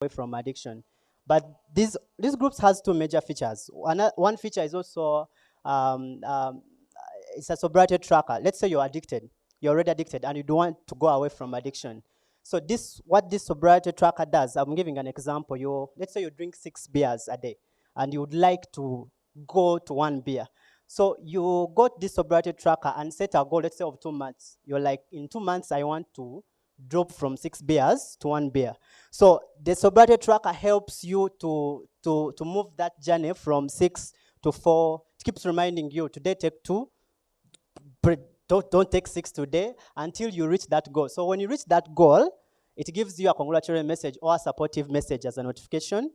away from addiction. But these groups has two major features. One feature is also um, um, it's a sobriety tracker. Let's say you're already addicted, and you don't want to go away from addiction. So what this sobriety tracker does, I'm giving an example. Let's say you drink 6 beers a day, and you would like to go to 1 beer. So you got this sobriety tracker and set a goal, let's say of 2 months. You're like, in 2 months, I want to drop from 6 beers to 1 beer. So the sobriety tracker helps you to move that journey from 6 to 4. It keeps reminding you, today take 2, don't take 6 today, until you reach that goal. So when you reach that goal, it gives you a congratulatory message or a supportive message as a notification.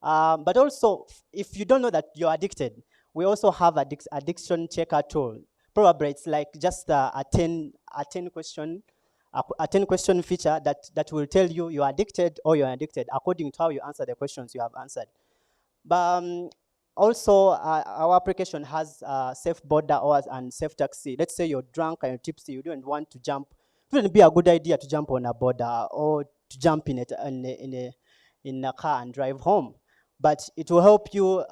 But also, if you don't know that you're addicted, we also have addiction checker tool. Probably it's like just a 10 question a 10 question feature that will tell you you're addicted or you're addicted according to how you answer the questions you have answered. But also, our application has safe border hours and safe taxi. Let's say you're drunk and you're tipsy, you don't want to jump. It wouldn't be a good idea to jump on a border or to jump in a car and drive home. But it will help you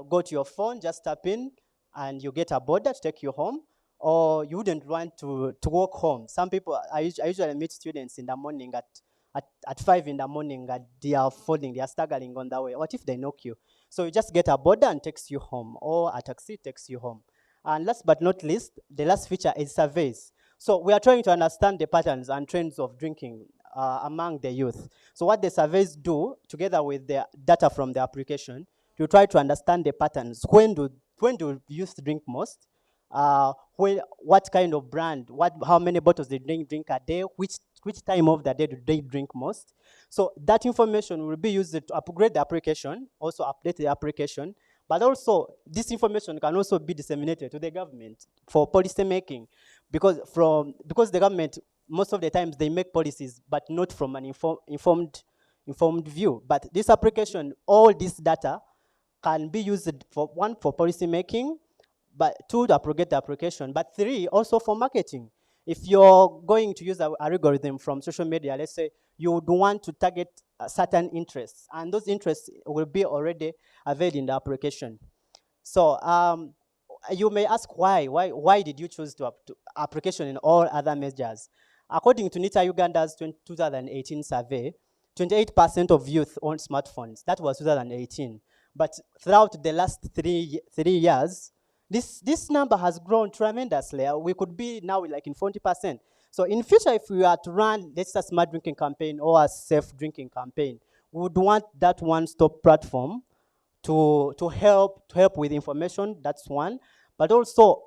go to your phone, just tap in, and you get a border to take you home. Or you wouldn't want to walk home. Some people, I usually meet students in the morning at 5 in the morning, and they are falling, they are staggering on the way. What if they knock you? So you just get a border and takes you home, or a taxi takes you home. And last but not least, the last feature is surveys. So we are trying to understand the patterns and trends of drinking among the youth. So what the surveys do, together with the data from the application, to try to understand the patterns. When do youth drink most? What kind of brand? How many bottles they drink a day? Which time of the day do they drink most? So that information will be used to upgrade the application, also update the application. But also, this information can also be disseminated to the government for policy making, because the government, most of the times, they make policies, but not from an informed view. But this application, all this data can be used for policy making, but 2, to propagate the application, but 3, also for marketing. If you're going to use an algorithm from social media, let's say you would want to target certain interests, and those interests will be already available in the application. So you may ask why did you choose to application in all other measures? According to NITA Uganda's 2018 survey, 28% of youth own smartphones. That was 2018. But throughout the last three years, this number has grown tremendously. We could be now like in 40%. So in future, if we are to run, let's say, a smart drinking campaign or a safe drinking campaign, we would want that one-stop platform to help with information. That's one. But also,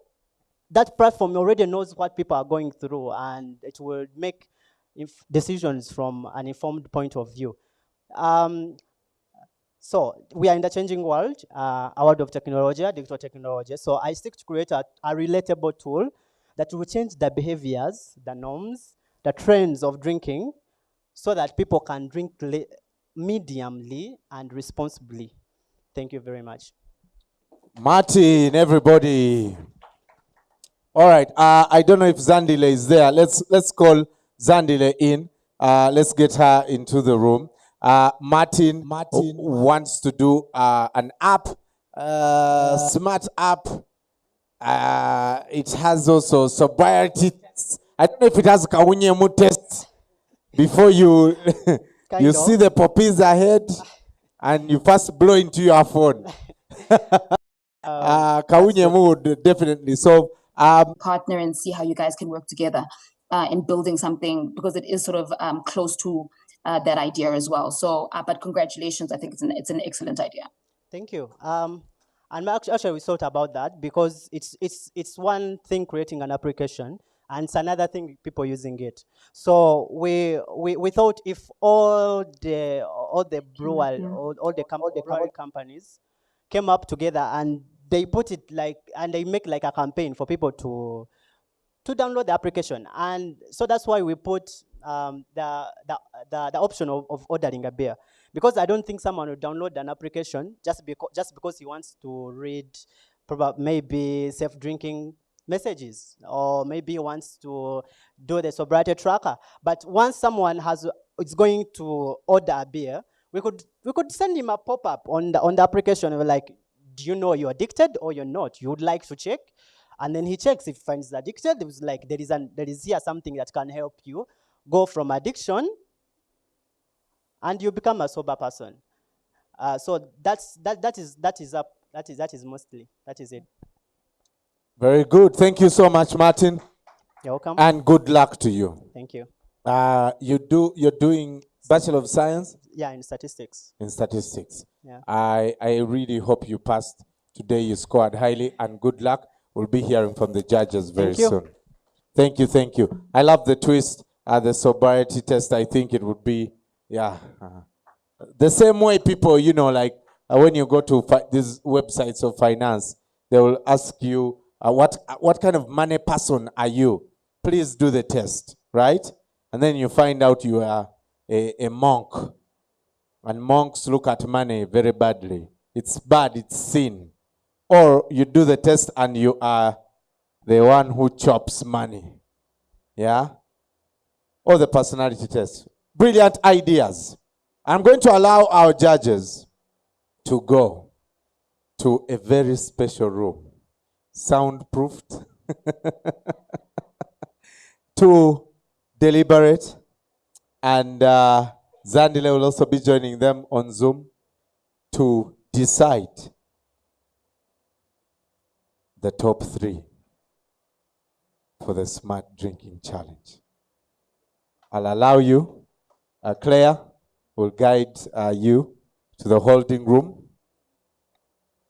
that platform already knows what people are going through, and it will make decisions from an informed point of view. So we are in the changing world, a world of technology, digital technology. So I seek to create a relatable tool that will change the behaviors, the norms, the trends of drinking, so that people can drink mediumly and responsibly. Thank you very much. Martin, everybody. All right. I don't know if Zandile is there. Let's call Zandile in. Let's get her into the room. Martin wants to do an app, smart app. It has also sobriety. I don't know if it has Kawunyemu test. Before you you see the poppies ahead, and you first blow into your phone. Kawunyemu would definitely solve. Partner and see how you guys can work together in building something, because it is sort of close to that idea as well. So, but congratulations! I think it's an excellent idea. Thank you. And actually, we thought about that because it's one thing creating an application, and it's another thing people using it. So we thought if all the brewery companies came up together and they put it and they make like a campaign for people to download the application. And so that's why we put the option of ordering a beer, because I don't think someone will download an application just because he wants to read maybe safe drinking messages, or maybe wants to do the sobriety tracker. But once someone is going to order a beer, we could send him a pop-up on the application. We're like, do you know you're addicted or you're not? You would like to check? And then he checks. If he finds addicted, it was like there is here something that can help you go from addiction and you become a sober person. So that is mostly it. Very good. Thank you so much, Martin. You're welcome. And good luck to you. Thank you. You're doing Bachelor of Science? Yeah, in statistics. In statistics. Yeah. I really hope you passed today. You scored highly, and good luck. We'll be hearing from the judges very soon. Thank you, thank you. I love the twist, the sobriety test. I think it would be, the same way people, like when you go to these websites of finance, they will ask you, what kind of money person are you? Please do the test, right? And then you find out you are a monk. And monks look at money very badly. It's bad, it's sin. Or you do the test and you are the one who chops money. Yeah? Or the personality test. Brilliant ideas. I'm going to allow our judges to go to a very special room, soundproofed, to deliberate. And Zandile will also be joining them on Zoom to decide the top 3 for the Smart Drinking Challenge. I'll allow you. Claire will guide you to the holding room.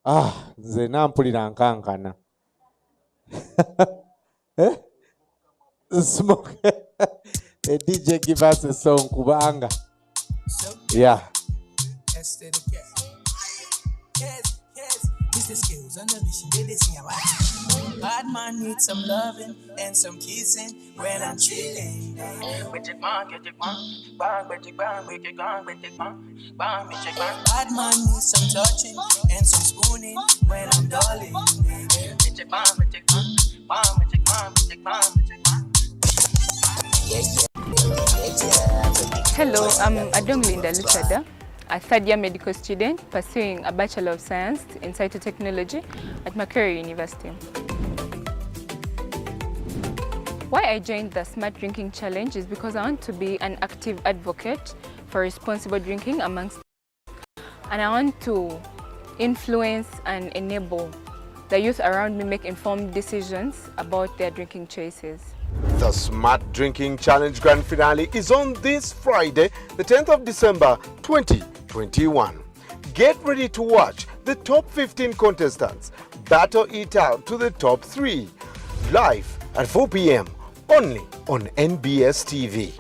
Nze nampulira nkankana. Smoke. A DJ give us a song, kubanga. Yeah. Bad man needs some loving and some kissing when I'm chilling. Bad man needs some touching and some spooning when I'm darling. Hello, I'm Adong Linda Luchada, a third-year medical student pursuing a Bachelor of Science in Cytotechnology at Macquarie University. Why I joined the Smart Drinking Challenge is because I want to be an active advocate for responsible drinking amongst, and I want to influence and enable the youth around me make informed decisions about their drinking choices. The Smart Drinking Challenge Grand Finale is on this Friday, the 10th of December, 2021. Get ready to watch the top 15 contestants battle it out to the top 3. Live at 4 p.m. only on NBS TV.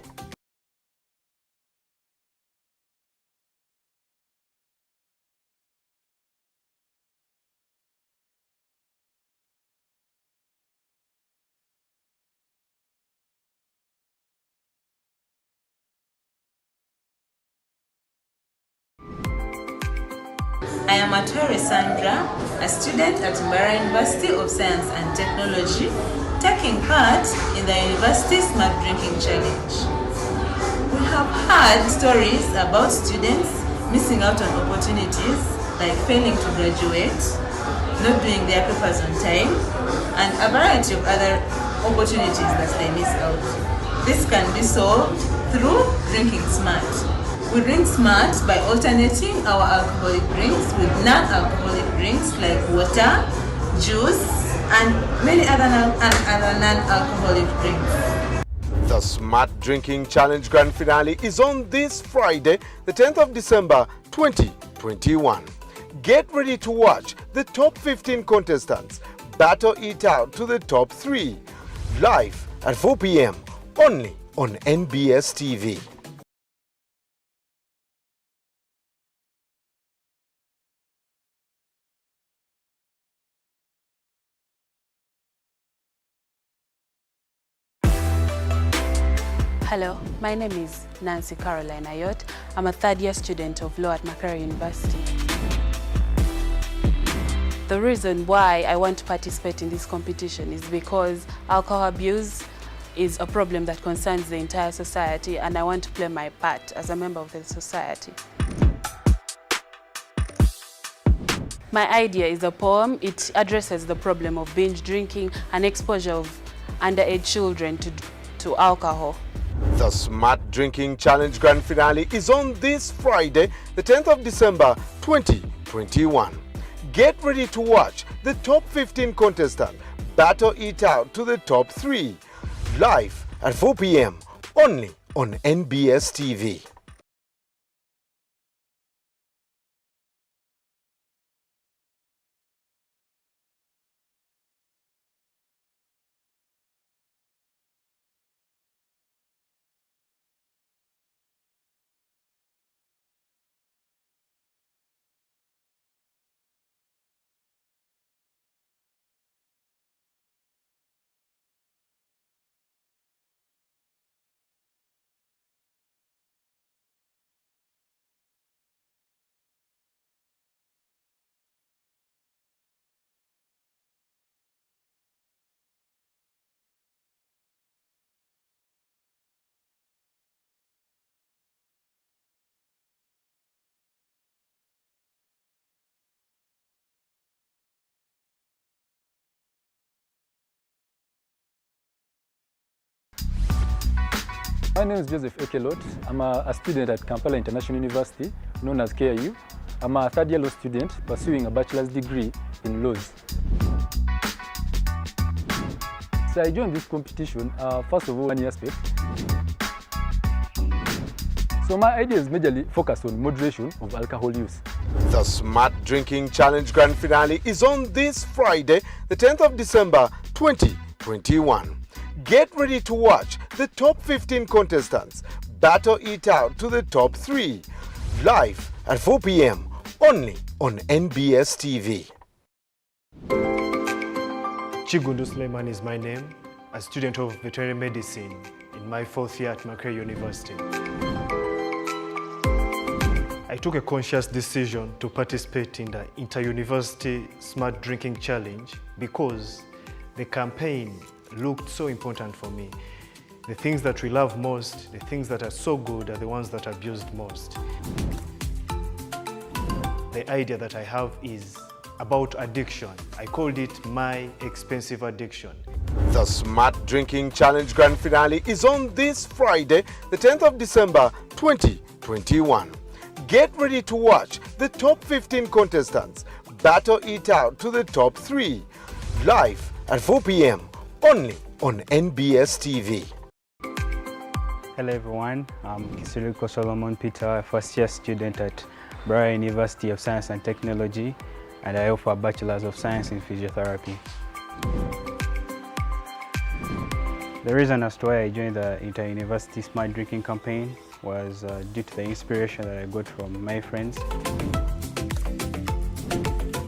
I am Atore Sandra, a student at Mbara University of Science and Technology, taking part in the University Smart Drinking Challenge. We have heard stories about students missing out on opportunities like failing to graduate, not doing their papers on time, and a variety of other opportunities that they miss out. This can be solved through drinking smart. We drink smart by alternating our alcoholic drinks with non-alcoholic drinks like water, juice, and many other non-alcoholic drinks. The Smart Drinking Challenge Grand Finale is on this Friday, the 10th of December, 2021. Get ready to watch the top 15 contestants battle it out to the top 3. Live at 4 p.m. only on NBS TV. Hello, my name is Nancy Caroline Ayot. I'm a third-year student of law at Macquarie University. The reason why I want to participate in this competition is because alcohol abuse is a problem that concerns the entire society, and I want to play my part as a member of the society. My idea is a poem. It addresses the problem of binge drinking and exposure of underage children to alcohol. The Smart Drinking Challenge Grand Finale is on this Friday, the 10th of December 2021. Get ready to watch the top 15 contestants battle it out to the top 3. Live at 4 p.m. only on NBS TV. My name is Joseph Ekelot. I'm a student at Kampala International University, known as KIU. I'm a third-year law student pursuing a bachelor's degree in laws. So I joined this competition, first of all, one aspect. So my idea is majorly focused on moderation of alcohol use. The Smart Drinking Challenge Grand Finale is on this Friday, the 10th of December 2021. Get ready to watch the top 15 contestants battle it out to the top 3. Live at 4 p.m. only on NBS TV. Chigundu Suleiman is my name, a student of veterinary medicine in my 4th year at Makerere University. I took a conscious decision to participate in the Inter-University Smart Drinking Challenge because the campaign looked so important for me. The things that we love most, the things that are so good are the ones that are abused most. The idea that I have is about addiction. I called it My Expensive Addiction. The Smart Drinking Challenge Grand Finale is on this Friday, the 10th of December 2021. Get ready to watch the top 15 contestants battle it out to the top 3. Live at 4 p.m. only on NBS TV. Hello everyone, I'm Kisiliko Solomon Peter, a first-year student at Bryan University of Science and Technology, and I offer a Bachelor's of Science in Physiotherapy. The reason as to why I joined the Inter-University Smart Drinking campaign was due to the inspiration that I got from my friends.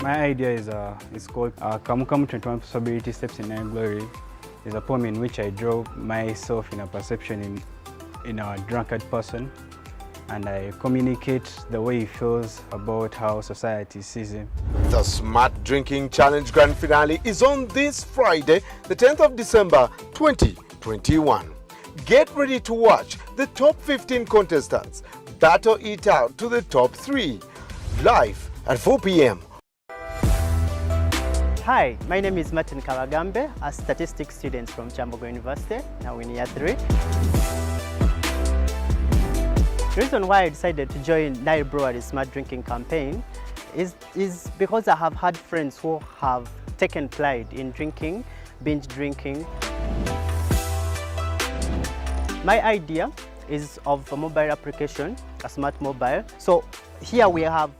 My idea is called Kamu Kamu 21 Sobriety Steps in NIle Breweries. It's a poem in which I draw myself in a perception in a drunkard person, and I communicate the way he feels about how society sees him. The Smart Drinking Challenge Grand Finale is on this Friday, the 10th of December 2021. Get ready to watch the top 15 contestants battle it out to the top 3. Live at 4 p.m. Hi, my name is Martin Kawagambe, a statistics student from Chambogo University, now in year 3. The reason why I decided to join NIle Breweries Smart Drinking campaign is because I have had friends who have taken pride in drinking, binge drinking. My idea is of a mobile application, a smart mobile. So here we have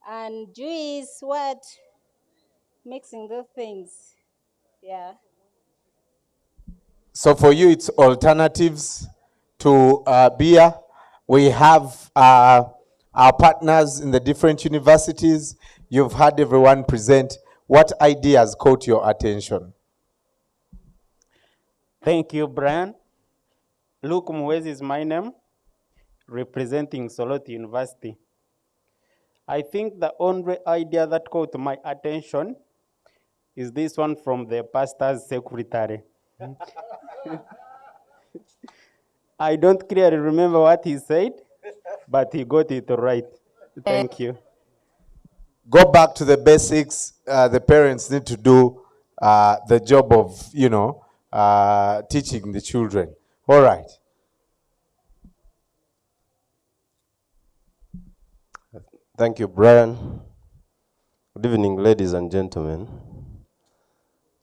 And juice, what? Mixing those things. Yeah. So for you, it's alternatives to beer. We have our partners in the different universities. You've had everyone present. What ideas caught your attention? Thank you, Brian. Luke Mwezi is my name, representing Soloti University. I think the only idea that caught my attention is this one from the pastor's secretary. I don't clearly remember what he said, but he got it right. Thank you. Go back to the basics. The parents need to do the job of, teaching the children. All right. Thank you, Brian. Good evening, ladies and gentlemen.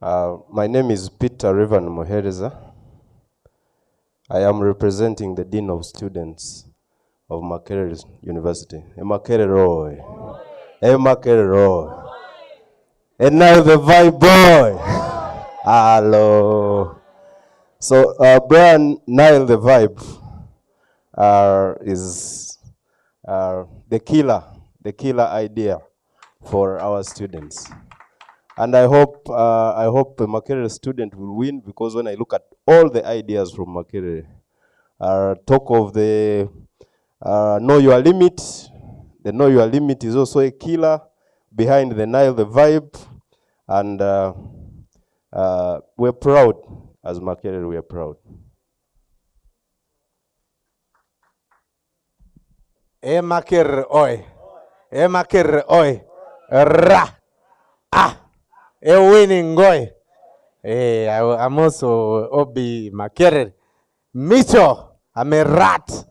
My name is Peter Revan Mohereza. I am representing the Dean of Students of Makerere University. Makerere Roy. Makerere Roy. And now the vibe boy. Hello. So, Brian, NIle the vibe is the killer idea for our students. And I hope the Makerere student will win, because when I look at all the ideas from Makerere, talk of the know your limit. The know your limit is also a killer behind the NIle the vibe, and we're proud as Makerere. We are proud. Makerere oi, Makerere oi, ra, winning goy. I'm also Obi Makerere. Micho, I'm a rat.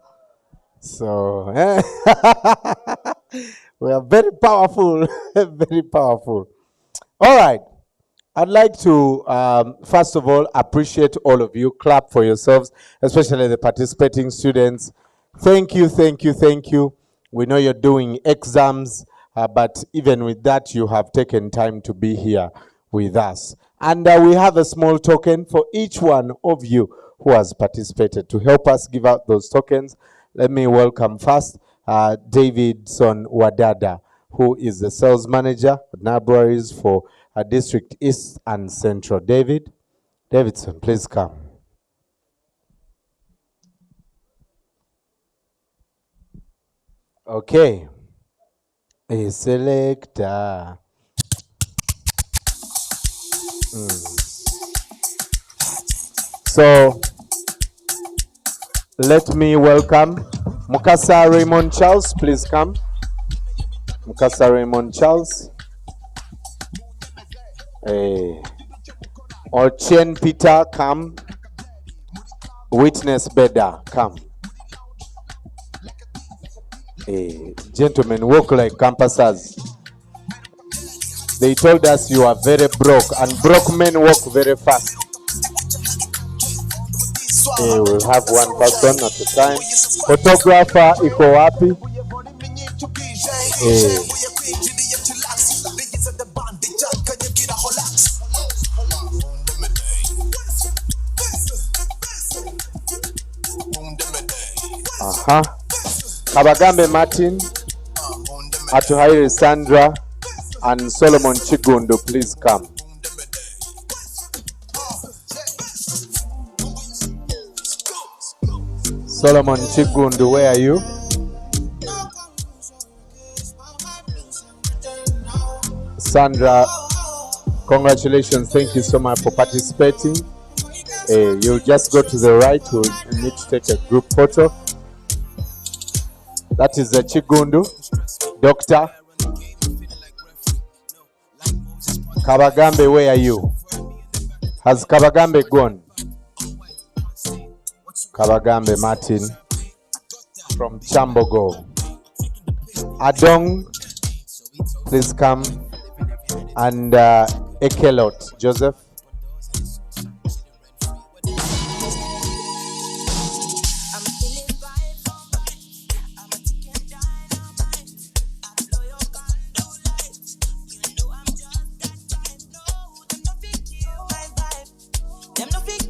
So we are very powerful, very powerful. All right. I'd like to, first of all, appreciate all of you. Clap for yourselves, especially the participating students. Thank you, thank you, thank you. We know you're doing exams, but even with that, you have taken time to be here with us. And we have a small token for each one of you who has participated. To help us give out those tokens, let me welcome first Davidson Wadada, who is the sales manager at NIle Breweries for District East and Central. Davidson, please come. Okay. A selector. So, let me welcome Mukasa Raymond Charles, please come. Mukasa Raymond Charles. Ochen Peter, come. Witness Beda, come. Gentlemen, walk like campusers. They told us you are very broke, and broke men walk very fast. We'll have one person at a time. Photographer, iko wapi? Kabagambe Martin, Atuhaire Sandra, and Solomon Chigundu, please come. Solomon Chigundu, where are you? Sandra, congratulations. Thank you so much for participating. You'll just go to the right. We'll need to take a group photo. That is the Chigundu. Doctor. Kabagambe, where are you? Has Kabagambe gone? Kabagambe Martin from Chambogo. Adong, please come. And Ekelot, Joseph.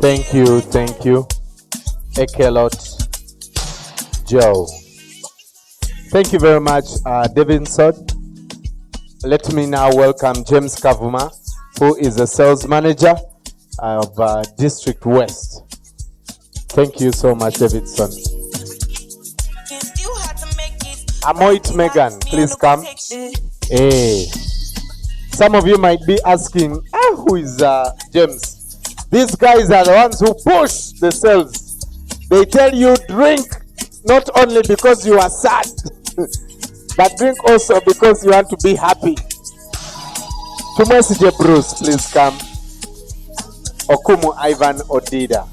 Thank you. Ekelot Joe. Thank you very much, Davidson. Let me now welcome James Kavuma, who is a sales manager of District West. Thank you so much, Davidson. Amoit Megan, please come. Hey. Some of you might be asking, who is James? These guys are the ones who push the sales. They tell you drink not only because you are sad, but drink also because you want to be happy. Tumwesije Bruce, please come. Okumu Ivan Odida.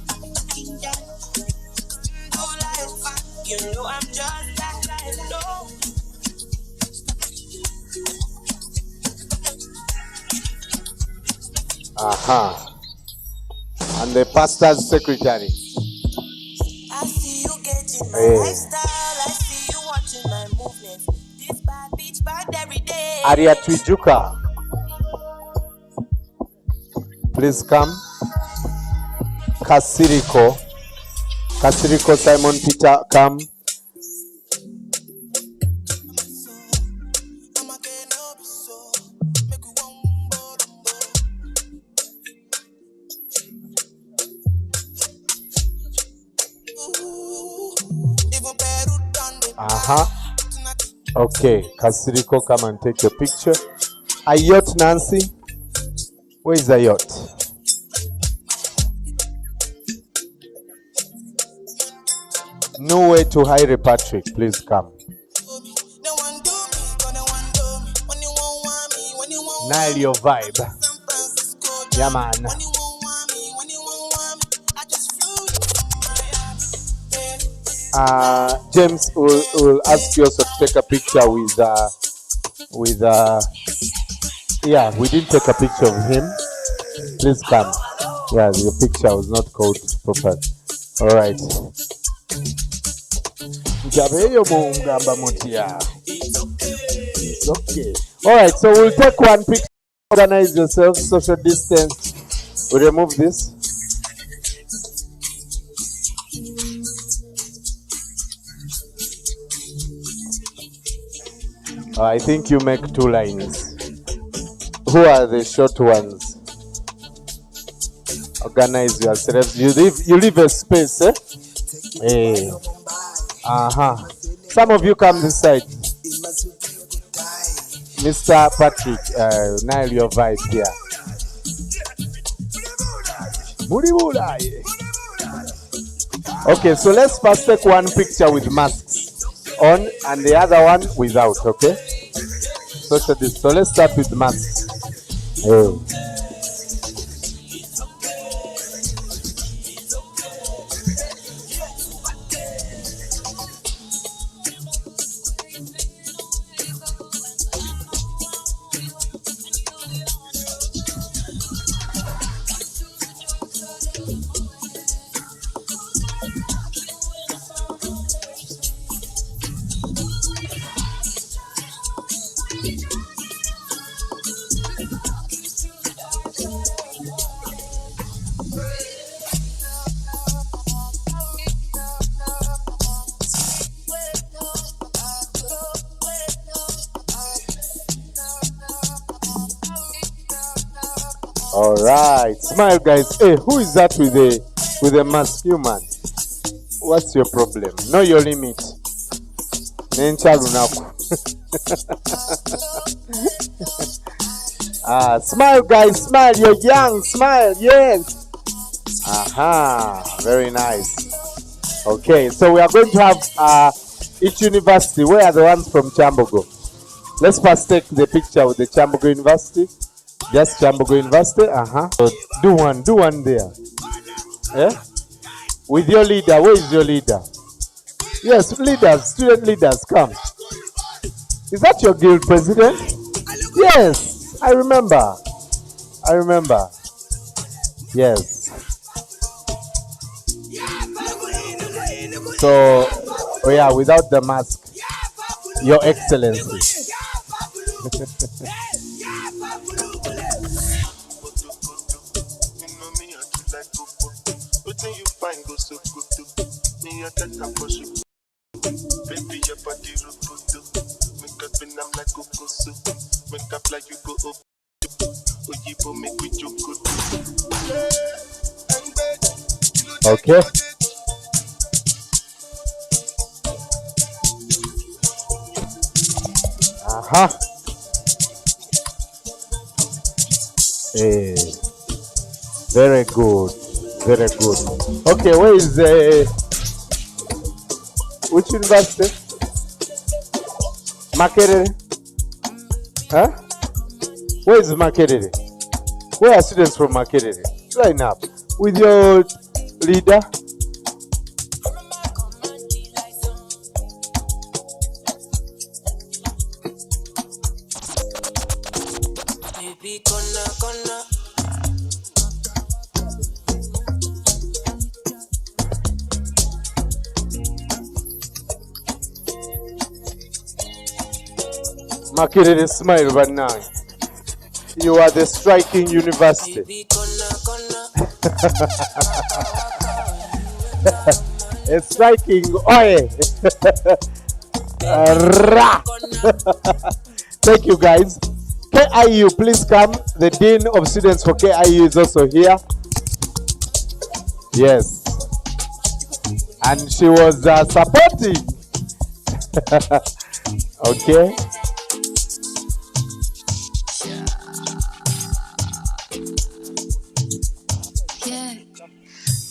Aha. And the pastor's secretary. I see you getting my lifestyle. I see you watching my movements. This bad bitch bad every day. Aria Twijuka. Please come. Kasiriko Simon Peter, come. Okay, Kasiriko, come and take your picture. Ayot Nancy. Where is Ayot? No way to hire Patrick, please come. Nile your vibe. Yeah, man. James will ask you also to take a picture with yeah, we didn't take a picture of him. Please come. Yeah, the picture was not called proper. All right. It's okay. All right, so we'll take one picture. Organize yourself, social distance. We remove this. I think you make 2 lines. Who are the short ones? Organize yourselves. You leave a space, eh? Hey. Some of you come this side. Mr. Patrick, Nile your vibe here. Okay, so let's first take one picture with masks on and the other one without, okay? So let's start with masks. Hey. All right, smile, guys. Hey, who is that with a mask? You man, what's your problem? Know your limit. Smile, guys. Smile. You're young. Smile. Yes. Very nice. Okay, so we are going to have each university. Where are the ones from Chambogo? Let's first take the picture with the Chambogo University. Just Chambogo University. So do one there. Yeah? With your leader. Where is your leader? Yes, leaders, student leaders, come. Is that your guild president? Yes, I remember. Yes. So, oh yeah, without the mask, Your Excellency. Baby, your body look good too. Make up and I'm like Gokusu. Make up like you go up. Oyibo make we joke good. Okay. Hey, very good, very good. Okay, where is which university? Makerere? Huh? Where is Makerere? Where are students from Makerere? Line up with your leader. Makerere, smile right now. You are the striking university. A striking oi. Thank you guys. KIU, please come. The Dean of Students for KIU is also here. Yes. And she was supporting. Okay.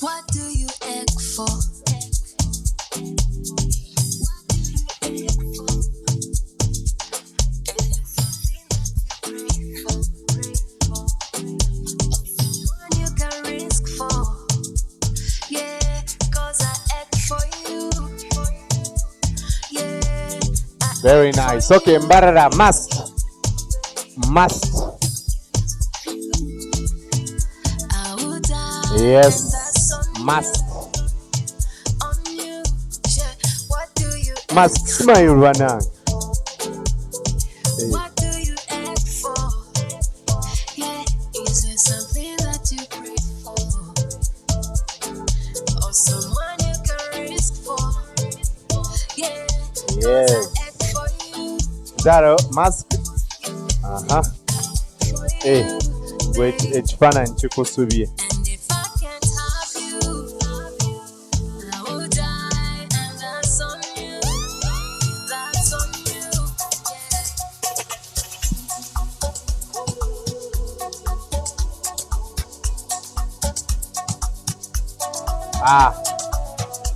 What do you egg for? You can risk for. Yeah, 'cause I egg for you. Yeah. Very nice. Okay, Mbarara, must. Yes, must. Must smile, Rana. What do you egg for? Yeah, is there something that you pray for? Or someone you can risk for? Yeah, Yes. Zaro, mask. Hey, wait, it's fun and chikusubi.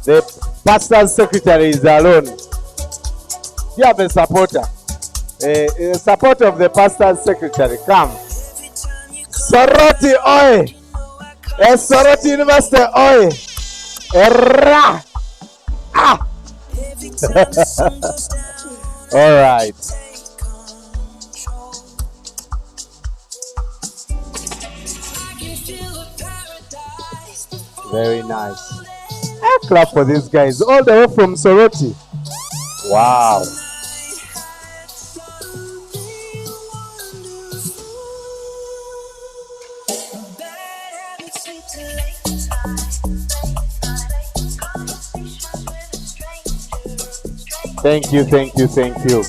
The pastor's secretary is alone. You have a supporter. A supporter of the pastor's secretary. Come. Soroti oi. Soroti University oi. Ra. All right. Very nice. I clap for these guys all the way from Soroti. Wow. Thank you, thank you, thank you.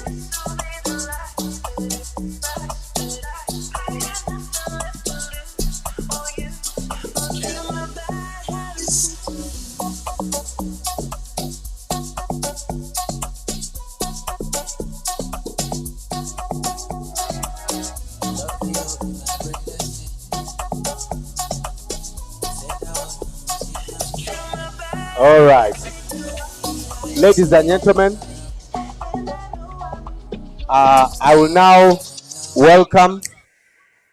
All right, ladies and gentlemen, I will now welcome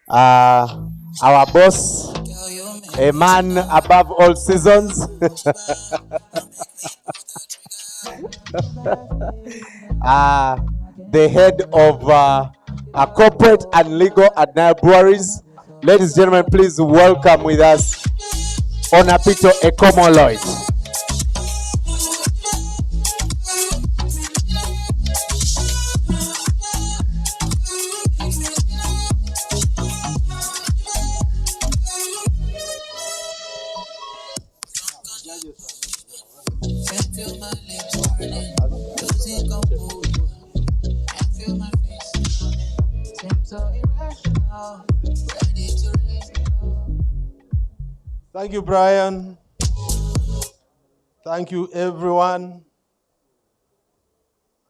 our boss, a man above all seasons. The head of corporate and legal at NIle Breweries. Ladies and gentlemen, please welcome with us Onapito Ekomoloid. Thank you, Brian. Thank you, everyone.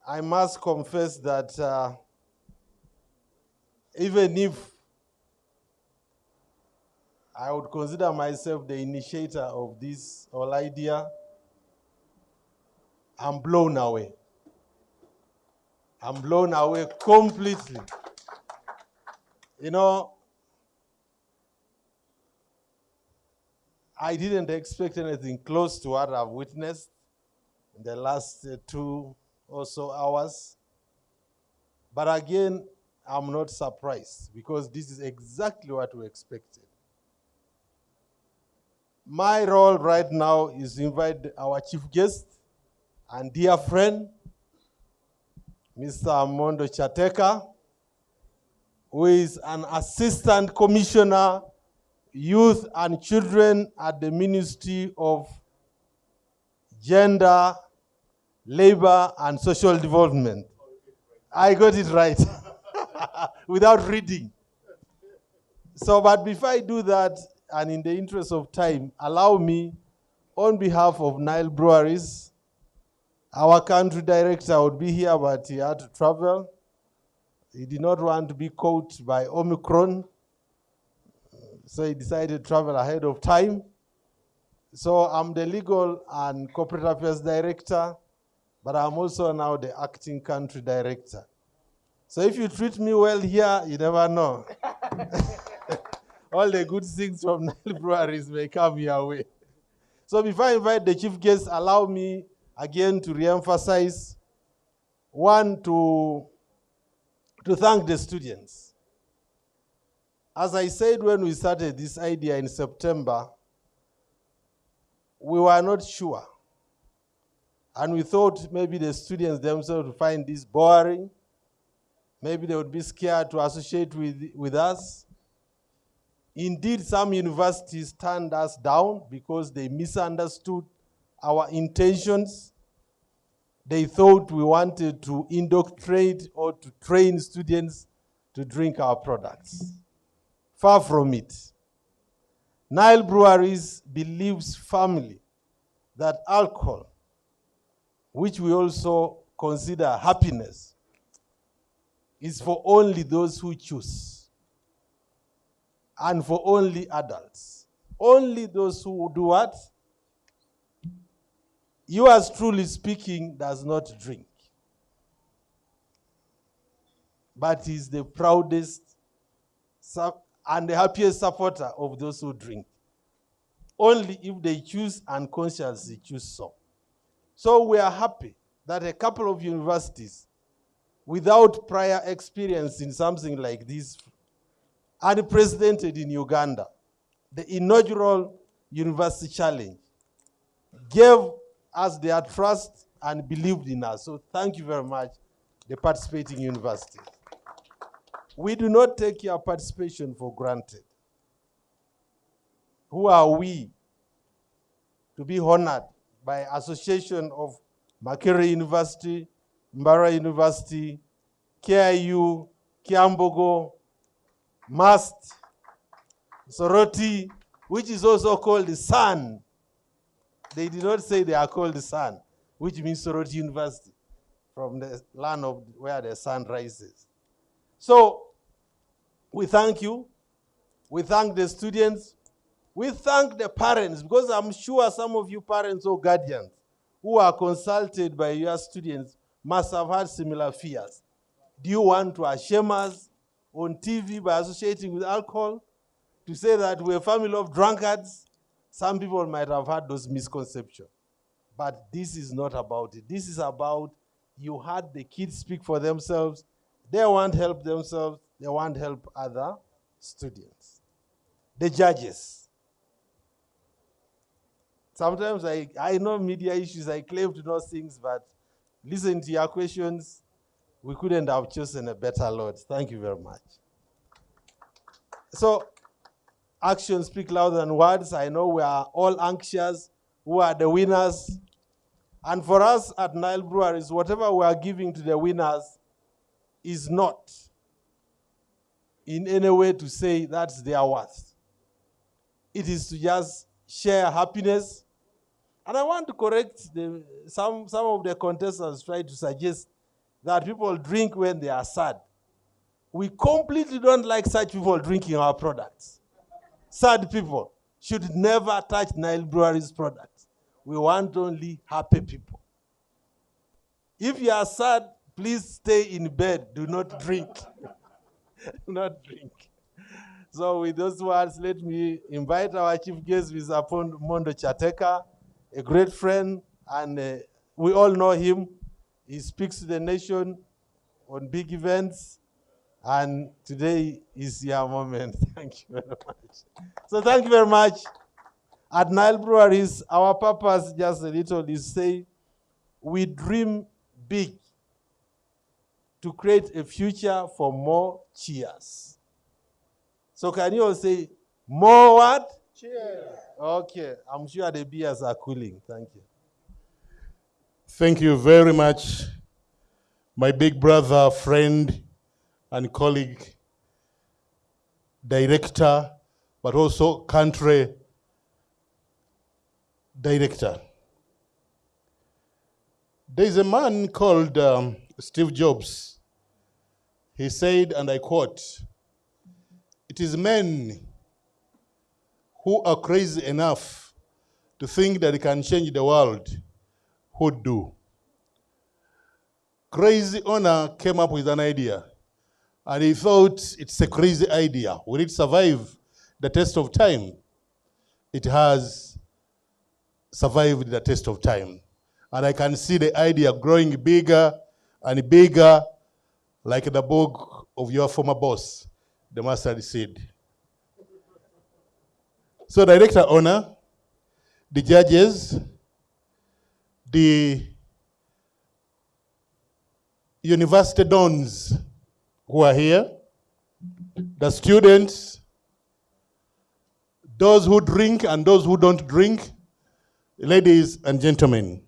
I must confess that even if I would consider myself the initiator of this whole idea, I'm blown away. I'm blown away completely. You know, I didn't expect anything close to what I've witnessed in the last 2 or so hours. But again, I'm not surprised because this is exactly what we expected. My role right now is to invite our chief guest and dear friend, Mr. Amondo Chateka, who is an assistant commissioner, youth and children at the Ministry of Gender, Labor and Social Development. I got it right without reading. So, but before I do that, and in the interest of time, allow me, on behalf of NIle Breweries, our country director would be here, but he had to travel. He did not want to be caught by Omicron, so he decided to travel ahead of time. So I'm the legal and corporate affairs director, but I'm also now the acting country director. So if you treat me well here, you never know. All the good things from NIle Breweries may come your way. So before I invite the chief guest, allow me again to reemphasize, one, to thank the students. As I said when we started this idea in September, we were not sure. And we thought maybe the students themselves would find this boring. Maybe they would be scared to associate with us. Indeed, some universities turned us down because they misunderstood our intentions. They thought we wanted to indoctrinate or to train students to drink our products. Far from it. NIle Breweries believes firmly that alcohol, which we also consider happiness, is for only those who choose and for only adults. Only those who do what? Yours truly speaking does not drink, but is the proudest and the happiest supporter of those who drink. Only if they choose and consciously choose so. So we are happy that a couple of universities, without prior experience in something like this, unprecedented in Uganda, the inaugural University Challenge, gave us their trust and believed in us. So thank you very much, the participating universities. We do not take your participation for granted. Who are we to be honored by association of Makerere University, Mbara University, KIU, Kiambogo, MAST, Soroti, which is also called the Sun. They did not say they are called the Sun, which means Soroti University, from the land of where the sun rises. So we thank you. We thank the students. We thank the parents, because I'm sure some of you parents or guardians who are consulted by your students must have had similar fears. Do you want to shame us on TV by associating with alcohol? To say that we're a family of drunkards? Some people might have had those misconceptions. But this is not about it. This is about you had the kids speak for themselves. They want help themselves. They want help other students. The judges. Sometimes I know media issues, I claim to know things, but listen to your questions. We couldn't have chosen a better Lord. Thank you very much. So, actions speak louder than words. I know we are all anxious. Who are the winners? And for us at NIle Breweries, whatever we are giving to the winners is not in any way to say that's their worth. It is to just share happiness. And I want to correct some of the contestants try to suggest that people drink when they are sad. We completely don't like such people drinking our products. Sad people should never touch NIle Breweries products. We want only happy people. If you are sad, please stay in bed. Do not drink. Do not drink. So with those words, let me invite our chief guest, Mr. Mondo Chateka, a great friend, and we all know him. He speaks to the nation on big events, and today is your moment. Thank you very much. So thank you very much. At NIle Breweries, our purpose, just a little, is say, we dream big to create a future for more cheers. So can you all say, more what? Cheers. Okay, I'm sure the beers are cooling. Thank you. Thank you very much, my big brother, friend, and colleague, director, but also country director. There's a man called Steve Jobs. He said, and I quote, "It is men who are crazy enough to think that they can change the world who do." Crazy owner came up with an idea, and he thought it's a crazy idea. Will it survive the test of time? It has survived the test of time. And I can see the idea growing bigger and bigger, like the book of your former boss, the mustard seed. So director owner, the judges, the university dons who are here, the students, those who drink and those who don't drink, ladies and gentlemen,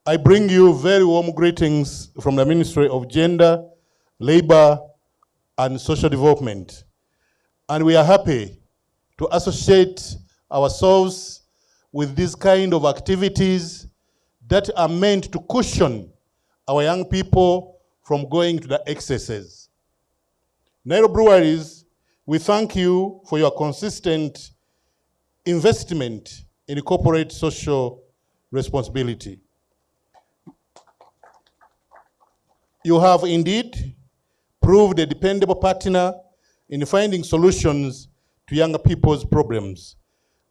I bring you very warm greetings from the Ministry of Gender, Labor, and Social Development. And we are happy to associate ourselves with these kind of activities that are meant to cushion our young people from going to the excesses. NIle Breweries, we thank you for your consistent investment in corporate social responsibility. You have indeed proved a dependable partner in finding solutions to young people's problems.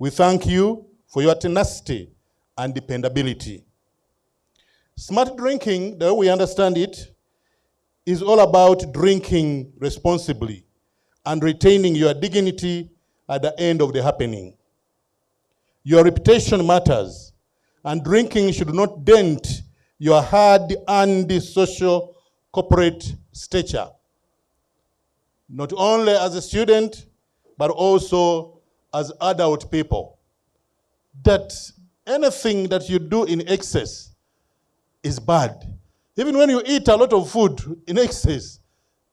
We thank you for your tenacity and dependability. Smart drinking, the way we understand it, is all about drinking responsibly and retaining your dignity at the end of the happening. Your reputation matters, and drinking should not dent your hard-earned social corporate stature, not only as a student, but also as adult people. That anything that you do in excess is bad. Even when you eat a lot of food in excess,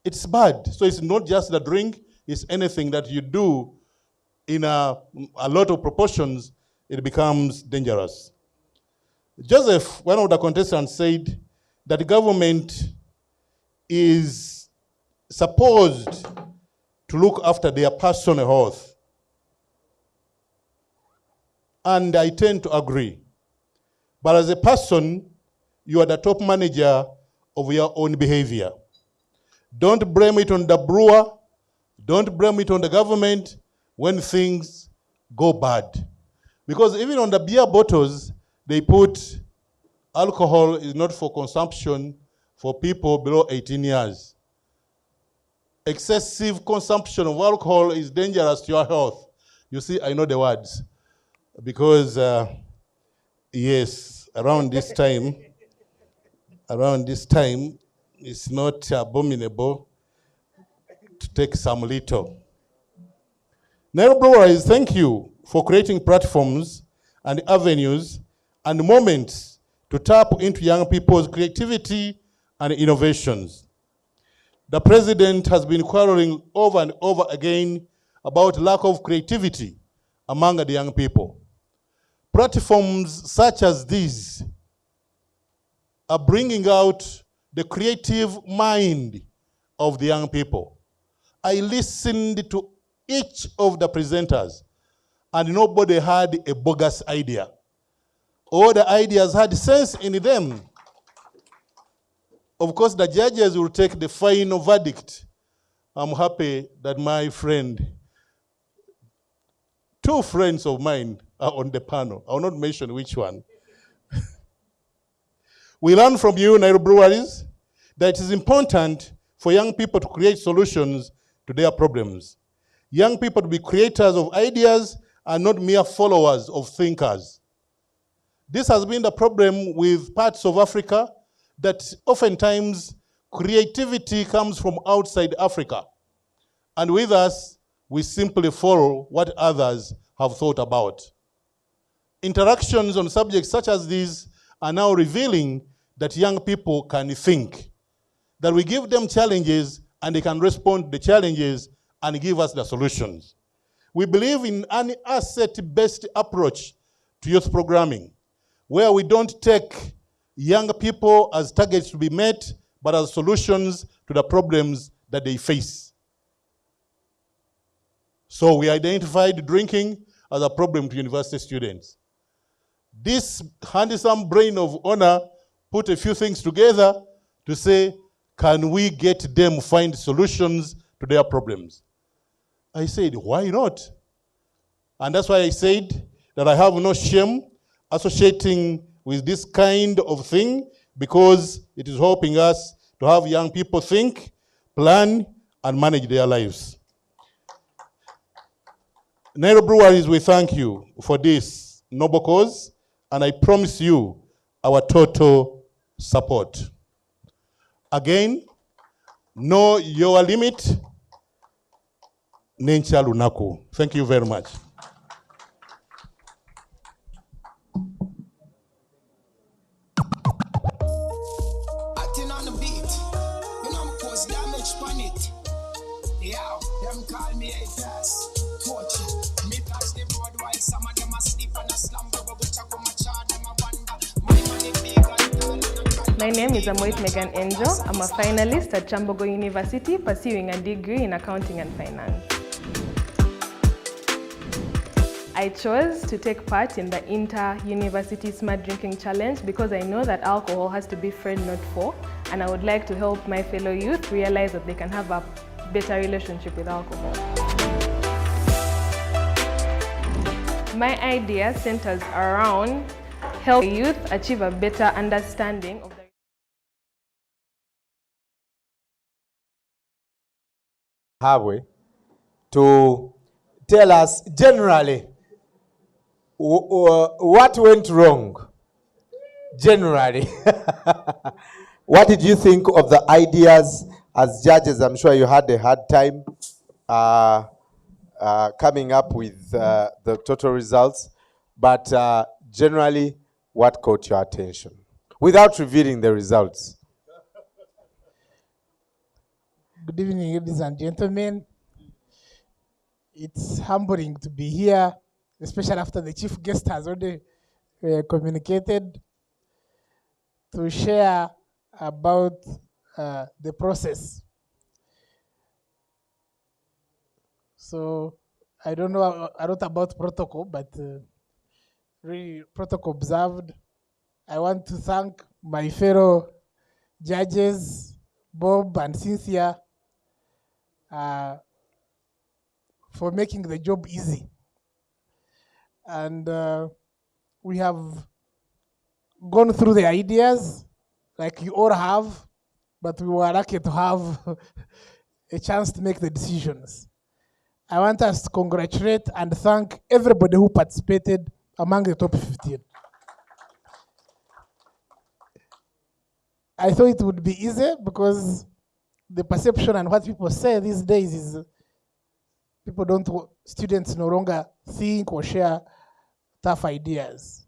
it's bad. So it's not just the drink, it's anything that you do in a lot of proportions, it becomes dangerous. Joseph, one of the contestants, said that the government is supposed to look after their personal health. And I tend to agree. But as a person, you are the top manager of your own behavior. Don't blame it on the brewer. Don't blame it on the government when things go bad. Because even on the beer bottles, they put alcohol is not for consumption for people below 18 years. Excessive consumption of alcohol is dangerous to your health. You see, I know the words. Because, yes, around this time, it's not abominable to take some little. NIle Breweries, thank you for creating platforms and avenues and moments to tap into young people's creativity and innovations. The president has been quarreling over and over again about lack of creativity among the young people. Platforms such as these are bringing out the creative mind of the young people. I listened to each of the presenters, and nobody had a bogus idea. All the ideas had sense in them. Of course, the judges will take the final verdict. I'm happy that my friend, two friends of mine are on the panel. I will not mention which one. We learn from you, NIle Breweries, that it is important for young people to create solutions to their problems. Young people to be creators of ideas and not mere followers of thinkers. This has been the problem with parts of Africa, that oftentimes creativity comes from outside Africa. And with us, we simply follow what others have thought about. Interactions on subjects such as these are now revealing that young people can think, that we give them challenges and they can respond to the challenges and give us the solutions. We believe in an asset-based approach to youth programming, where we don't take young people as targets to be met, but as solutions to the problems that they face. So we identified drinking as a problem to university students. This handsome brain of honor put a few things together to say, can we get them find solutions to their problems? I said, why not? And that's why I said that I have no shame associating with this kind of thing, because it is helping us to have young people think, plan, and manage their lives. NIle Breweries, we thank you for this noble cause, and I promise you our total support. Again, know your limit. Nencha Lunaku. Thank you very much. Acting on the beat, you know I'm cause damage on it. Yeah, them call me a pass. Torture, me touch the board while some of them asleep and a slumber, but which I come a charge them a wonder. My money big and My name is Amoit Megan Angel. I'm a finalist at Chambogo University pursuing a degree in accounting and finance. I chose to take part in the Inter-University Smart Drinking Challenge because I know that alcohol has to be friend, not foe, and I would like to help my fellow youth realize that they can have a better relationship with alcohol. My idea centers around helping youth achieve a better understanding of the Harvey, to tell us generally what went wrong. Generally, what did you think of the ideas as judges? I'm sure you had a hard time coming up with the total results, but generally, what caught your attention? Without revealing the results. Good evening, ladies and gentlemen. It's humbling to be here, especially after the chief guest has already communicated, to share about the process. So I don't know a lot about protocol, but really protocol observed. I want to thank my fellow judges, Bob and Cynthia, for making the job easy. And we have gone through the ideas like you all have, but we were lucky to have a chance to make the decisions. I want us to congratulate and thank everybody who participated among the top 15. I thought it would be easy because the perception and what people say these days is students no longer think or share tough ideas.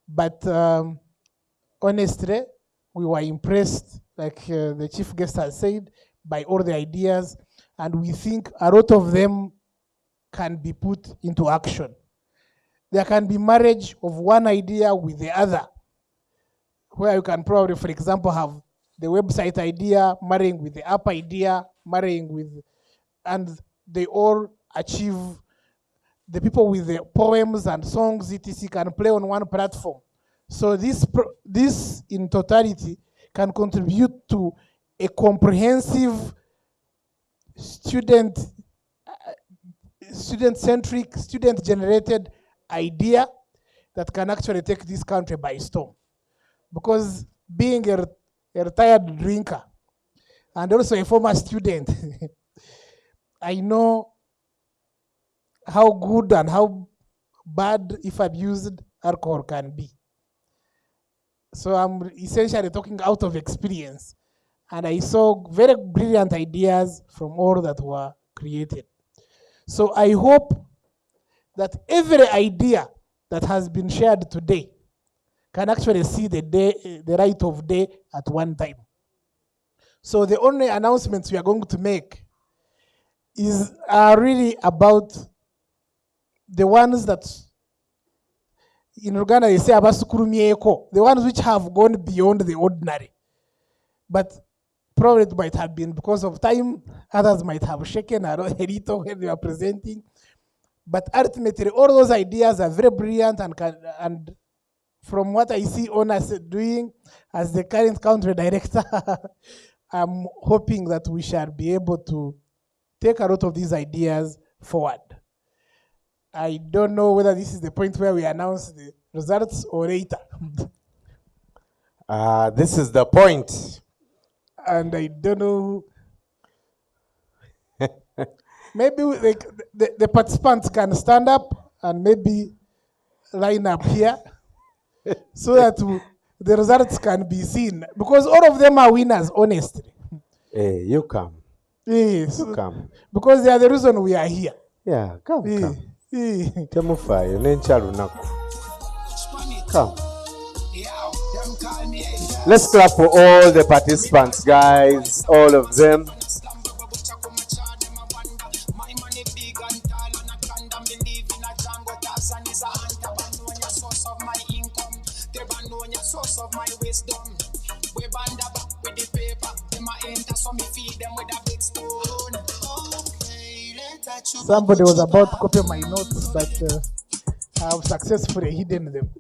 But honestly, we were impressed, like the chief guest has said, by all the ideas. And we think a lot of them can be put into action. There can be marriage of one idea with the other, where you can probably, for example, have the website idea marrying with the app idea, marrying with, and they all achieve, the people with the poems and songs, etc., can play on one platform. So this in totality can contribute to a comprehensive student-centric, student-generated idea that can actually take this country by storm. Because being a retired drinker and also a former student, I know how good and how bad, if abused, alcohol can be. So I'm essentially talking out of experience. And I saw very brilliant ideas from all that were created. So I hope that every idea that has been shared today can actually see the light of day at one time. So the only announcements we are going to make are really about the ones that in Uganda they say abasukurumieko, the ones which have gone beyond the ordinary. But probably it might have been because of time, others might have shaken a little when they were presenting. But ultimately, all those ideas are very brilliant and from what I see Onas doing as the current country director, I'm hoping that we shall be able to take a lot of these ideas forward. I don't know whether this is the point where we announce the results or later. This is the point. And I don't know. Maybe the participants can stand up and maybe line up here so that the results can be seen. Because all of them are winners, honestly. Hey, you come. Yes. You come. Because they are the reason we are here. Yeah, come. Temufayo nenchalunaku. Come. Let's clap for all the participants, guys. All of them. Somebody was about to copy my notes, but I have successfully hidden them.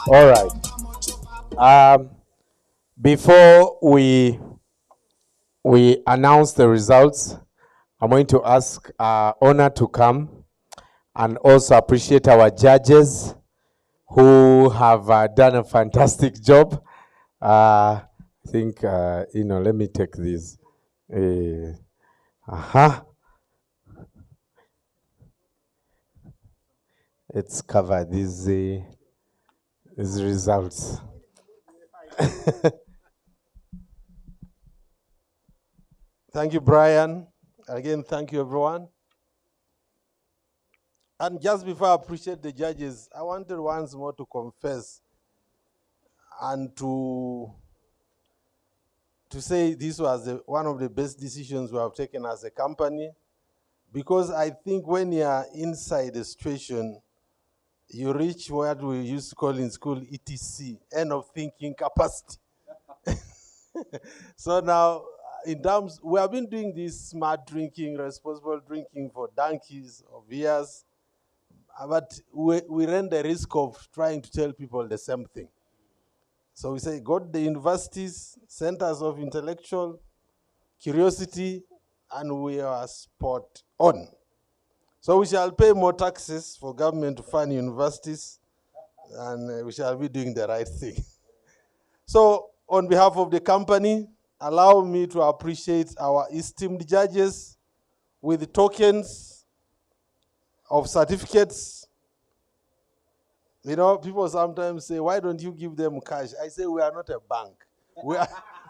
All right. Before we announce the results, I'm going to ask Honor to come and also appreciate our judges who have done a fantastic job. I think, let me take this. Let's cover these results. Thank you, Brian. Again, thank you, everyone. And just before I appreciate the judges, I wanted once more to confess and to say this was one of the best decisions we have taken as a company, because I think when you are inside a situation, you reach what we used to call in school ETC, end of thinking capacity. So now, in terms, we have been doing this smart drinking, responsible drinking for donkeys of years, but we ran the risk of trying to tell people the same thing. So we say, go to the universities, centers of intellectual curiosity, and we are spot on. So we shall pay more taxes for government to fund universities, and we shall be doing the right thing. So on behalf of the company, allow me to appreciate our esteemed judges with tokens of certificates. You know, people sometimes say, why don't you give them cash? I say, we are not a bank.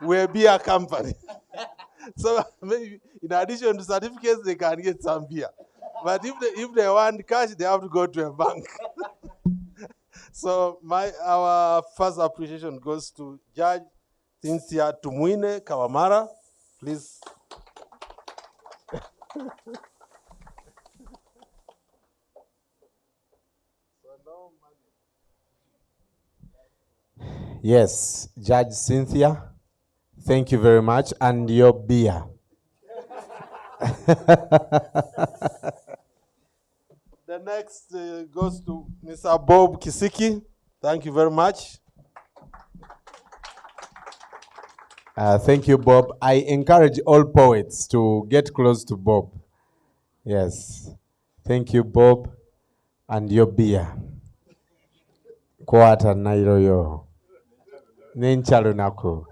we're a beer company. So maybe in addition to certificates, they can get some beer. But if they want cash, they have to go to a bank. So our first appreciation goes to Judge Cynthia Tumwine Kawamara. Please. Yes, Judge Cynthia, thank you very much. And your beer. The next goes to Mr. Bob Kisiki. Thank you very much. Thank you, Bob. I encourage all poets to get close to Bob. Yes. Thank you, Bob. And your beer. Kwata nairo yo. Nenchalo nako.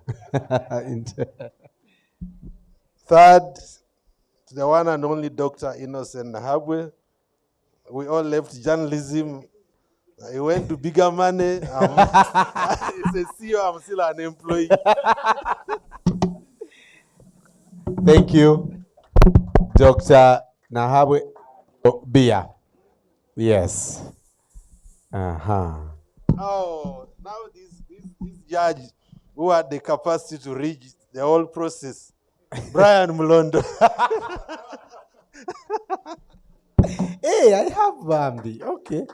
Third, to the one and only Dr. Innocent Nahabwe. We all left journalism. I went to bigger money. It's a CEO, I'm still an employee. Thank you, Dr. Nahabwe. Beer. Yes. Oh, now this judge who had the capacity to read the whole process, Brian Mulondo. Hey, I have Bambi. Okay.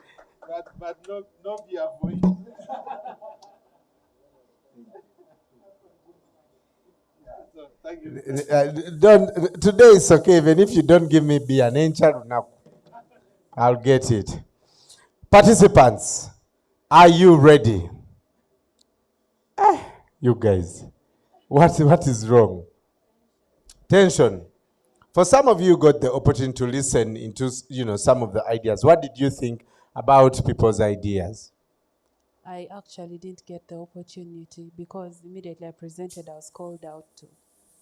But no beer for you. So, thank you. Today is okay, even if you don't give me beer. I'll get it. Participants, are you ready? You guys, what is wrong? Tension. For some of you got the opportunity to listen into some of the ideas. What did you think about people's ideas? I actually didn't get the opportunity because immediately I presented, I was called out to.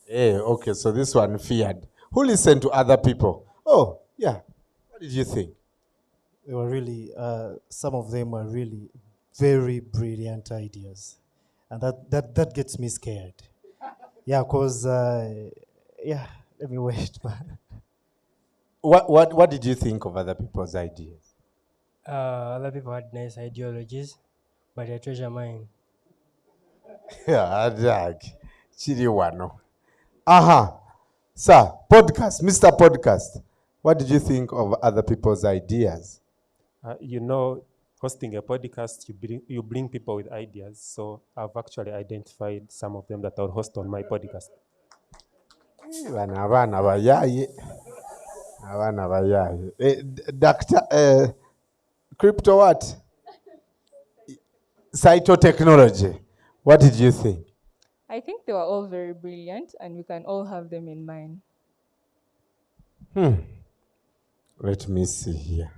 Hey, okay, so this one feared. Who listened to other people? Oh, yeah. What did you think? They were really, some of them were really very brilliant ideas. And that gets me scared. Yeah, because, yeah, let me wait. What did you think of other people's ideas? Other people had nice ideologies, but I treasure mine. Yeah, Jack. Chiriwano. Sir, podcast, Mr. Podcast. What did you think of other people's ideas? Hosting a podcast, you bring people with ideas. So I've actually identified some of them that I'll host on my podcast. Dr. Crypto what? Cytotechnology. What did you think? I think they were all very brilliant and we can all have them in mind. Let me see here.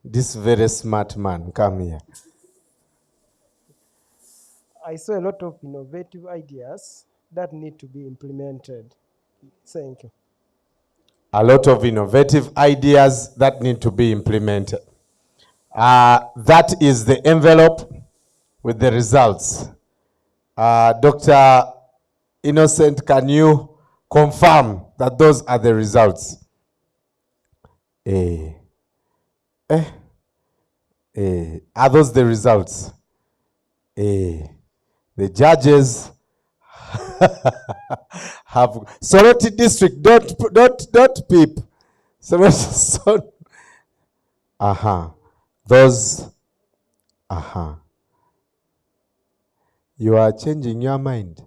This very smart man, come here. I saw a lot of innovative ideas that need to be implemented. Thank you. A lot of innovative ideas that need to be implemented. That is the envelope with the results. Dr. Innocent, can you confirm that those are the results? Are those the results? The judges have Soroti district. Don't peep. Soroti. Those. You are changing your mind.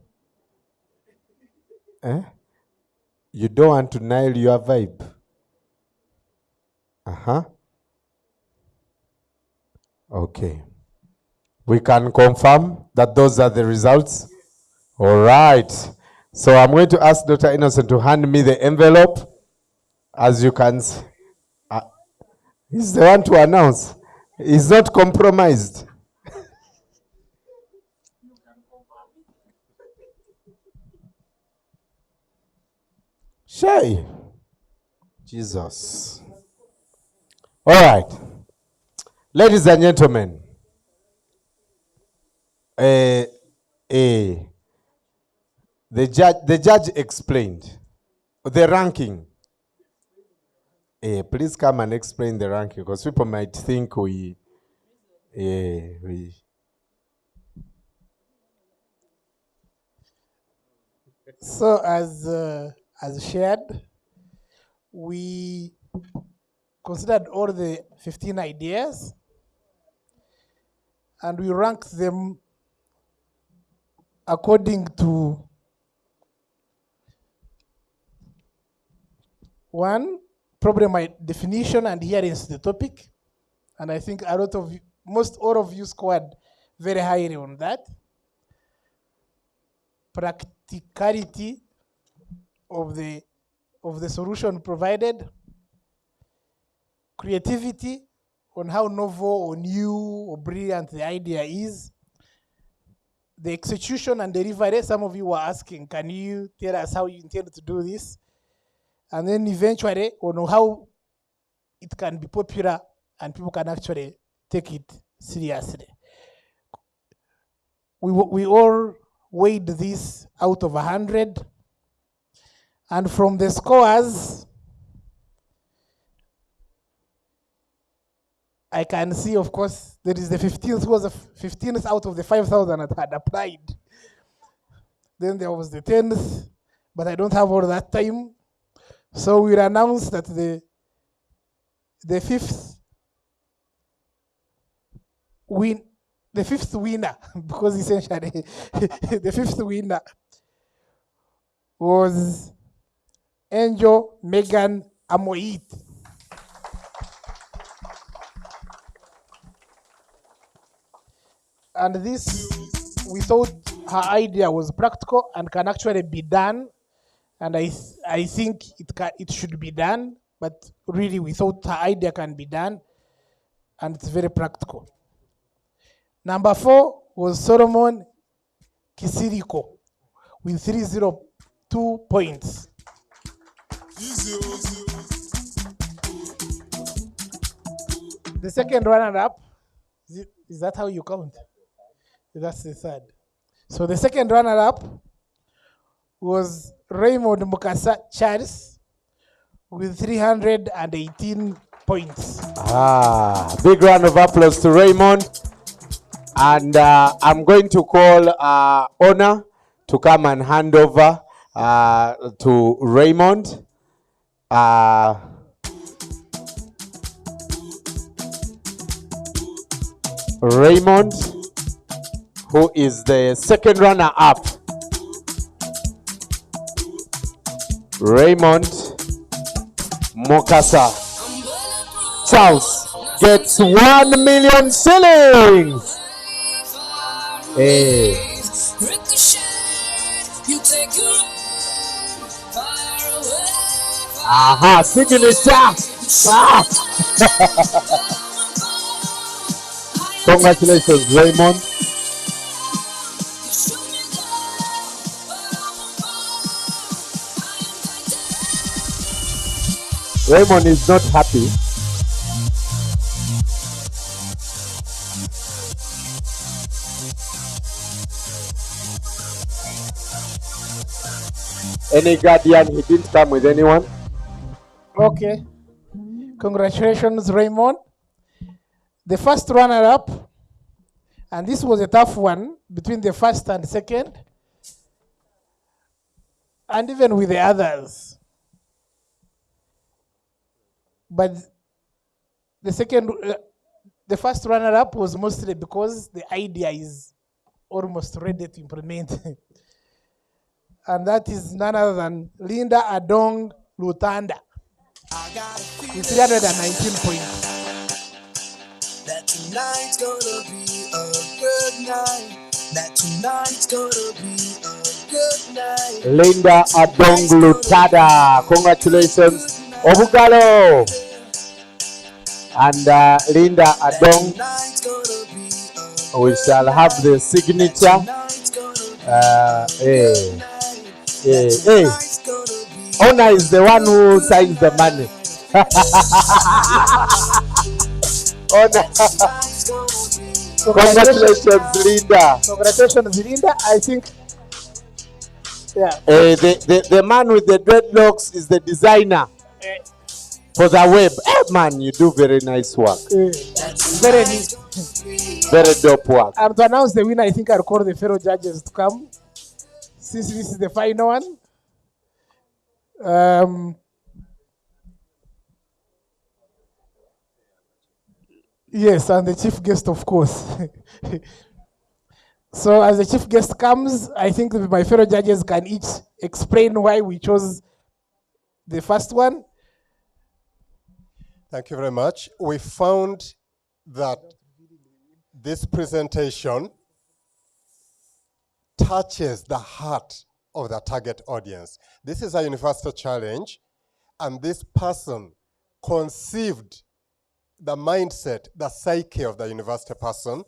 You don't want to nail your vibe. Okay. We can confirm that those are the results. All right. So I'm going to ask Dr. Innocent to hand me the envelope. As you can see, he's the one to announce. He's not compromised. Shay. Jesus. All right. Ladies and gentlemen, The judge explained the ranking. Please come and explain the ranking, because people might think we. So as shared, we considered all the 15 ideas and we ranked them according to one, problem definition and adherence to the topic. And I think a lot of most all of you scored very highly on that. Practicality of the solution provided, creativity on how novel or new or brilliant the idea is, the execution and delivery. Some of you were asking, can you tell us how you intend to do this? And then eventually on how it can be popular and people can actually take it seriously. We all weighed this out of 100. And from the scores, I can see, of course, there is the 15th was the 15th out of the 5,000 that had applied. Then there was the 10th, but I don't have all that time. So we'll announce that the fifth winner, because essentially the fifth winner was Angel Megan Amoit. And this, we thought her idea was practical and can actually be done. And I think it should be done, but really we thought her idea can be done and it's very practical. Number 4 was Solomon Kisiriko with 302 points. The second runner-up, is that how you count? That's the third. So the second runner-up was Raymond Mukasa Charles with 318 points. Big round of applause to Raymond. And I'm going to call Honor to come and hand over to Raymond. Raymond, who is the second runner-up. Raymond Mokasa Charles gets 1 million shillings. Hey. Aha, signature. Congratulations, Raymond. Raymond is not happy. Any guardian? He didn't come with anyone. Okay. Congratulations, Raymond. The first runner-up, and this was a tough one between the first and second, and even with the others. But the first runner-up was mostly because the idea is almost ready to implement. And that is none other than Linda Adong Lutanda with 319 points. That tonight's gonna be a good night. That tonight's gonna be a good night. Linda Adong Lutada, congratulations, Obugalo. And Linda Adong, we shall have the signature. Hey. Honor is the one who signs the money. Honor. Congratulations, Linda. Congratulations, Linda. I think Yeah. The man with the dreadlocks is the designer for the web. Hey, man, you do very nice work. Very neat. Very dope work. And to announce the winner, I think I'll call the fellow judges to come, since this is the final one. Yes, and the chief guest, of course. So as the chief guest comes, I think my fellow judges can each explain why we chose the first one. Thank you very much. We found that this presentation touches the heart of the target audience. This is a university challenge, and this person conceived the mindset, the psyche of the university person,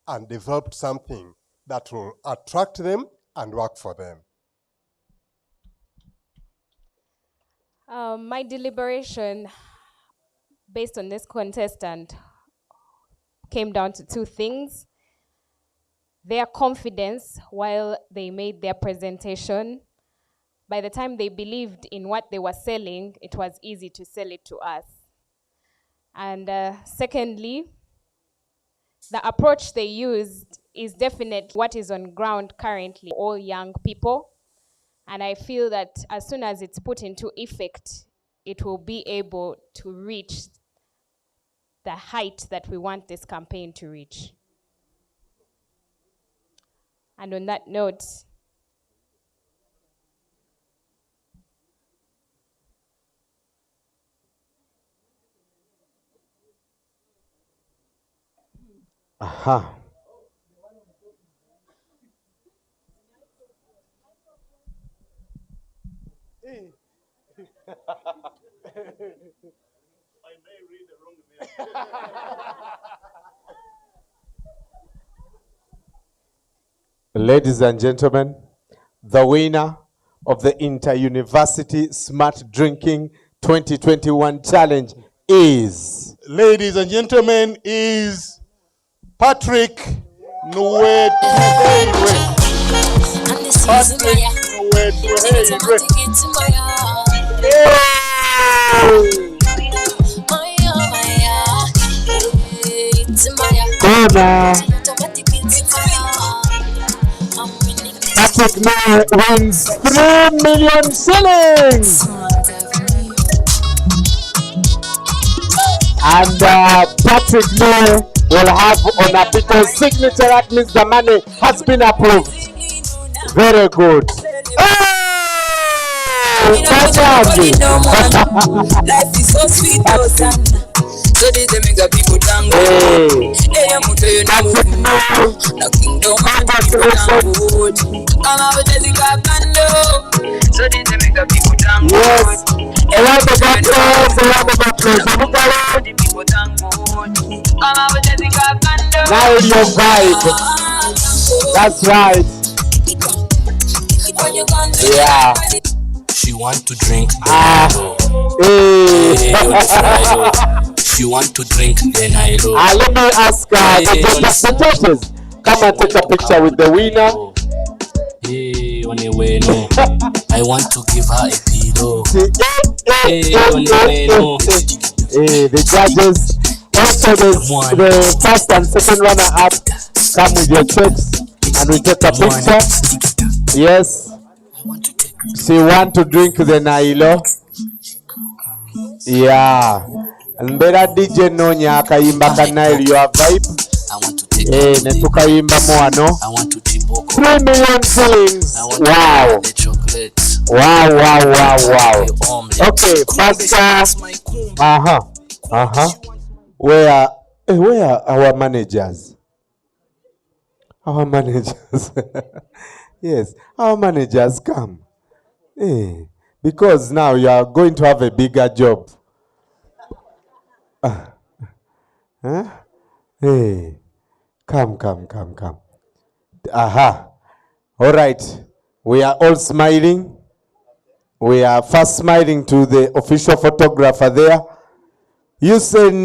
and developed something that will attract them and work for them. My deliberation based on this contestant came down to two things: their confidence while they made their presentation. By the time they believed in what they were selling, it was easy to sell it to us. And secondly, the approach they used is definitely what is on ground currently, all young people. And I feel that as soon as it's put into effect, it will be able to reach the height that we want this campaign to reach. And on that note, Aha. Ladies and gentlemen, the winner of the Inter-University Smart Drinking 2021 Challenge is... Ladies and gentlemen, is Patrick Nuwetuheire. Patrick Nuwetuheire. Patrick now wins 3 million shillings. And Patrick now will have on a people's signature. That means the money has been approved. Very good. Life is so sweet, so this they make the people tango. Hey, I'm to you now. Knocking down my people tango. I'm out with Jessica Kando. So this they make the people tango. Yes. A lot of applause. A lot of applause. The people tango. I'm out with Jessica Kando. Now your vibe. That's right. Yeah. She want to drink. She want to drink, then I know. Let me ask the judges. Come and take a picture with the winner. Hey, anyway, no. I want to give her a pillow. Hey, anyway, no. Hey, the judges. Also, the first and second runner up. Come with your checks and we take a picture. Yes. She want to drink the NIle. Yeah. Mbera DJ Nonya akayimba ka NIle your vibe. Netukayimba mwano. 3 million shillings. Wow. Wow. Okay, Pastor. Where are our managers? Our managers. Yes, our managers come. Hey, because now you are going to have a bigger job. Hey, come. Aha. All right. We are all smiling. We are first smiling to the official photographer there. You say